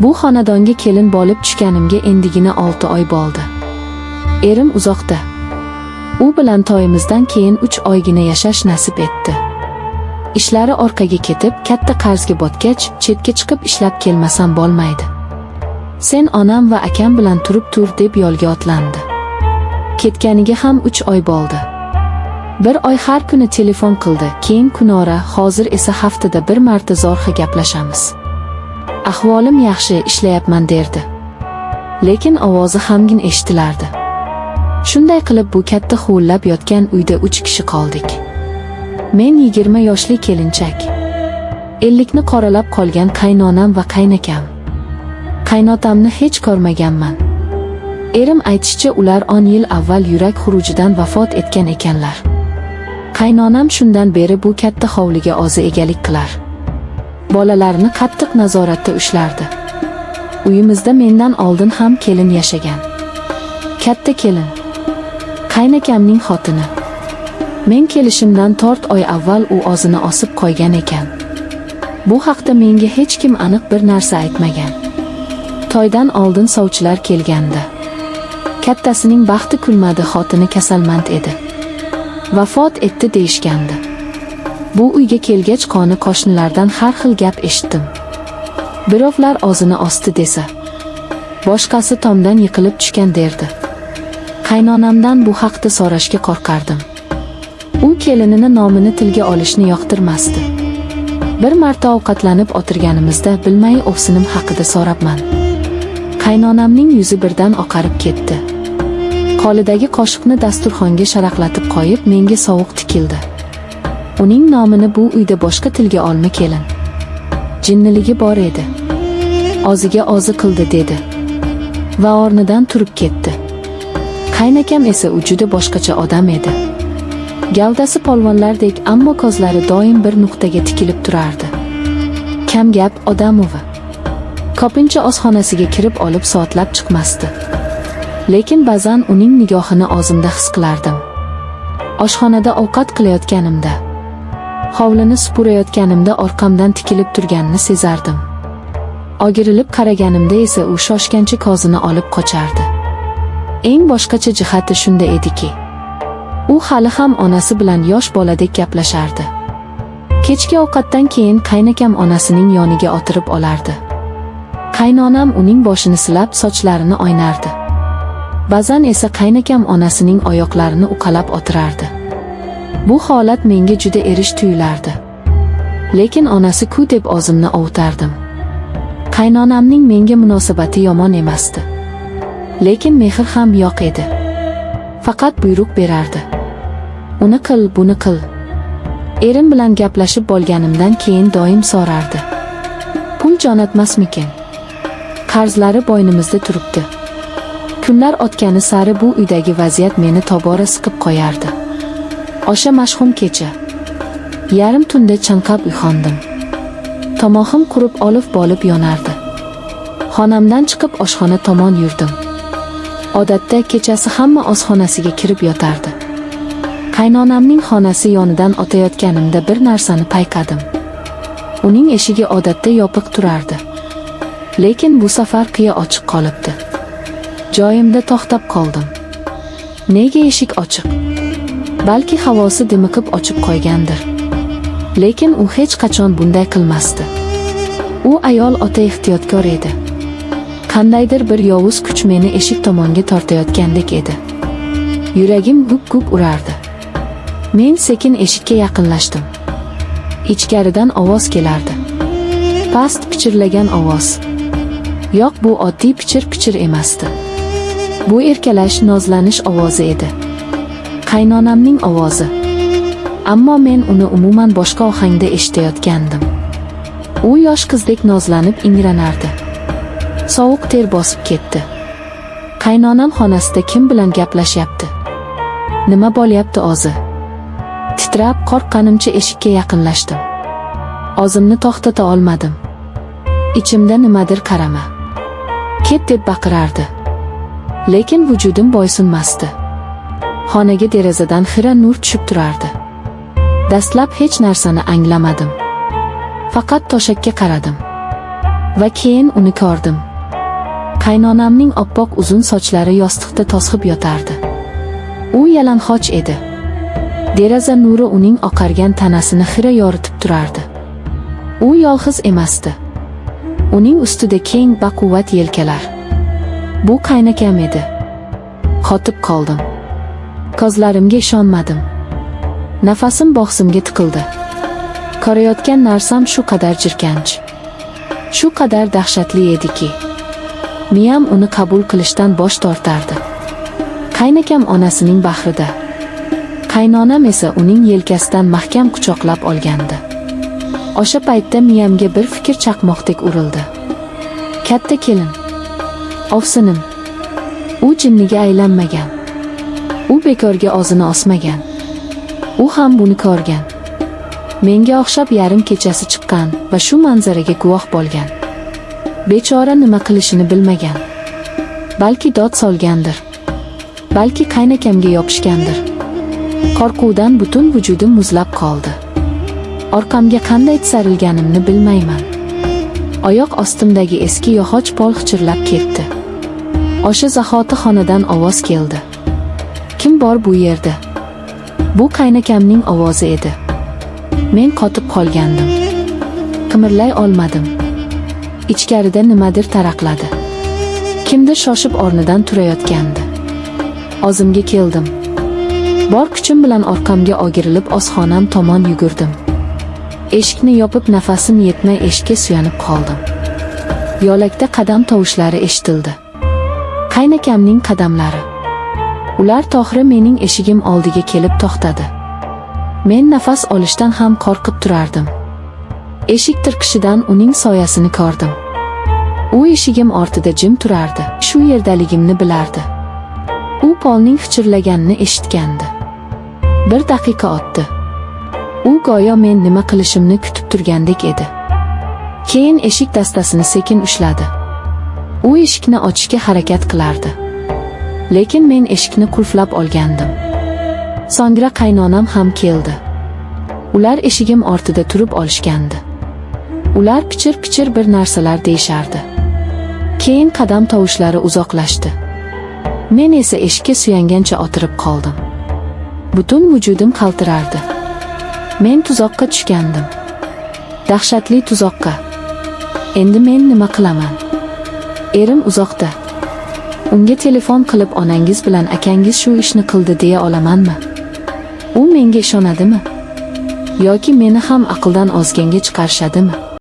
Bu xonadonga kelin bo'lib tushganimga endigina 6 oy bo'ldi. Erim uzoqda. U bilan to'yimizdan keyin 3 oygina yashash nasib etdi. Ishlari orqaga ketib, katta qarzga botgach, chetga chiqib ishlab kelmasam bo'lmaydi. Sen onam va akam bilan turib tur deb yo'lga otlandi. Ketganiga ham 3 oy bo'ldi. Bir oy har kuni telefon qildi, keyin kunora, hozir esa haftada bir marta zo'rg'a gaplashamiz. Ahvolim yaxshi, ishlayapman derdi. Lekin ovozi hamgin eshitilardi. Shunday qilib bu katta huvillab yotgan uyda 3 kishi qoldik. Men 20 yoshli kelinchak. 50 ni qoralab qolgan qaynonam va qaynakam. Qaynotamni hech ko'rmaganman. Erim aytishicha ular 10 yil avval yurak xurujidan vafot etgan ekanlar. Qaynonam shundan beri bu katta hovliga o'zi egalik qilar. Bolalarni qattiq nazoratda ushlardi. Uyimizda mendan oldin ham kelin yashagan. Katta kelin. Qaynakamning xotini. Men kelishimdan 4 oy avval u o'zini osib qo'ygan ekan. Bu haqda menga hech kim aniq bir narsa aytmagan. To'ydan oldin sovchilar kelganda. Kattasining baxti kulmadi, xotini kasalmand edi. Vafot etdi deyishgandi. Bu uyga kelgach qoni qo'shnilardan har xil gap eshitdim. Birovlar o'zini osdi desa, boshqasi tomdan yiqilib tushgan derdi. Qaynonamdan bu haqda so'rashga qo'rqardim. U kelinini nomini tilga olishni yoqtirmasdi. Bir marta ovqatlanib o'tirganimizda bilmay o'ksinim haqida so'rabman. Qaynonamning yuzi birdan oqarib ketdi. Qo'lidagi qoshiqni dasturxonga sharaqlatib qo'yib menga sovuq tikildi. Uning nomini bu uyda boshqa tilga olma kelin. Jinniligi bor edi. O'ziga o'zi qildi dedi. Va o'rnidan turib ketdi. Qaynakam esa u juda boshqacha odam edi. Gavdasi polvonlardek, ammo ko'zlari doim bir nuqtaga tikilib turardi. Kam gap odamovi. Ko'pincha oshxonasiga kirib olib soatlab chiqmasdi. Lekin ba'zan uning nigohini o'zimda his qilardim. Oshxonada ovqat qilayotganimda, hovlini supurayotganimda orqamdan tikilib turganini sezardim. O'girilib qaraganimda esa u shoshgancha ko'zini olib qochardi. Eng boshqacha jihati shunda ediki, u hali ham onasi bilan yosh boladek gaplashardi. Kechki ovqatdan keyin qaynakam onasining yoniga o'tirib olardi. Qaynonam uning boshini silab, sochlarini o'ynardi. Ba'zan esa qaynakam onasining oyoqlarini uqalab o'tirardi. Bu holat menga juda erish tuyulardi. Lekin onasi-ku deb o'zimni ovutardim. Qaynonamning menga munosabati yomon emasdi. Lekin mehr ham yo'q edi. Faqat buyruq berardi. Uni qil, buni qil. Erim bilan gaplashib bo'lganimdan keyin doim so'rardi. Pul jo'natmasmikin? Qarzlari bo'ynimizda turibdi. Kunlar o'tgani sari bu uydagi vaziyat meni tobora siqib qo'yardi. O'sha mashhum kecha. Yarim tunda chanqab uyg'ondim. Tomog'im qurib olib bo'lib yonardi. Xonamdan chiqib oshxona tomon yurdim. Odatda kechasi hamma oshxonasiga kirib yotardi. Qaynonamning xonasi yonidan o'tayotganimda bir narsani payqadim. Uning eshigi odatda yopiq turardi. Lekin bu safar qiya ochiq qolibdi. Joyimda to'xtab qoldim. Nega eshik ochiq? Balki havosi dimiqib ochib qo'ygandir. Lekin u hech qachon bunday qilmasdi. U ayol o'ta ehtiyotkor edi. Qandaydir bir yovuz kuch meni eshik tomonga tortayotgandek edi. Yuragim guk-guk urardi. Men sekin eshikka yaqinlashdim. Ichkaridan ovoz kelardi. Past pichirlagan ovoz. Yo'q, bu oddiy pichir-pichir emasdi. Bu erkalash, nozlanish ovozi edi. Qaynonamning ovozi. Ammo men uni umuman boshqa ohangda eshitayotgandim. U yosh qizdek nozlanib ingranardi. Sovuq ter bosib ketdi. Qaynonam xonasida kim bilan gaplashyapti? Nima bo'lyapti o'zi? Titrab, qo'rqqanimcha eshikka yaqinlashdim. O'zimni to'xtata olmadim. Ichimda nimadir qarama. Ket deb baqirardi. Lekin vujudim bo'ysunmasdi. Xonaga derazadan xira nur tushib turardi. Dastlab hech narsani anglamadim. Faqat to'shakka qaradim. Va keyin uni ko'rdim. Qaynonamning oppoq uzun sochlari yostiqda to'zg'ib yotardi. U yalang'och edi. Deraza nuri uning oqargan tanasini xira yoritib turardi. U yolg'iz emasdi. Uning ustida keng baquvvat yelkalar. Bu qaynakam edi. Qotib qoldim. Ko'zlarimga ishonmadim. Nafasim bog'simga tiqildi. Ko'rayotgan narsam shu qadar jirkanch, shu qadar dahshatli ediki, miyam uni qabul qilishdan bosh tortardi. Qaynakam onasining bag'rida, qaynonam esa uning yelkasidan mahkam quchoqlab olgandi. O'sha paytda miyamga bir fikr chaqmoqdek urildi. Katta kelin, ovsinim, u jinniga aylanmagan. U bekorga og'zini osmagan. U ham buni ko'rgan. Menga o'xshab yarim kechasi chiqqan va shu manzaraga guvoh bo'lgan. Bechora nima qilishini bilmagan. Balki dod solgandir. Balki qaynakamga yopishgandir. Qo'rquvdan butun vujudim muzlab qoldi. Orqamga qanday tisarilganimni bilmayman. Oyoq ostimdagi eski yog'och pol xichirlab ketdi. O'sha zahoti xonadan ovoz keldi. Kim bor bu yerda? Bu qaynakamning ovozi edi. Men qotib qolgandim. Qimirlay olmadim. Ichkarida nimadir taraqladi. Kimdir shoshib o'rnidan turayotgandi. O'zimga keldim. Bor kuchim bilan orqamga o'girilib oshxonam tomon yugurdim. Eshikni yopib nafasim yetmay eshikka suyanib qoldim. Yo'lakda qadam tovushlari eshitildi. Qaynakamning qadamlari. Ular to'g'ri mening eshigim oldiga kelib to'xtadi. Men nafas olishdan ham qo'rqib turardim. Eshik tirqishidan uning soyasini ko'rdim. U eshigim ortida jim turardi. Shu yerdaligimni bilardi. U polning xichirlaganini eshitgandi. Bir daqiqa o'tdi. U go'yo men nima qilishimni kutib turgandek edi. Keyin eshik dastasini sekin ushladi. U eshikni ochishga harakat qilardi. Lekin men eshikni qulflab olgandim. So'ngra qaynonam ham keldi. Ular eshigim ortida turib olishgandi. Ular pichir-pichir bir narsalar deyishardi. Keyin qadam tovushlari uzoqlashdi. Men esa eshikka suyangancha o'tirib qoldim. Butun vujudim qaltirardi. Men tuzoqqa tushgandim. Dahshatli tuzoqqa. Endi men nima qilaman? Erim uzoqda. Unga telefon qilib onangiz bilan akangiz shu ishni qildi deya olamanmi? U menga ishonadimi? Yoki meni ham aqldan ozganga chiqarishadimi?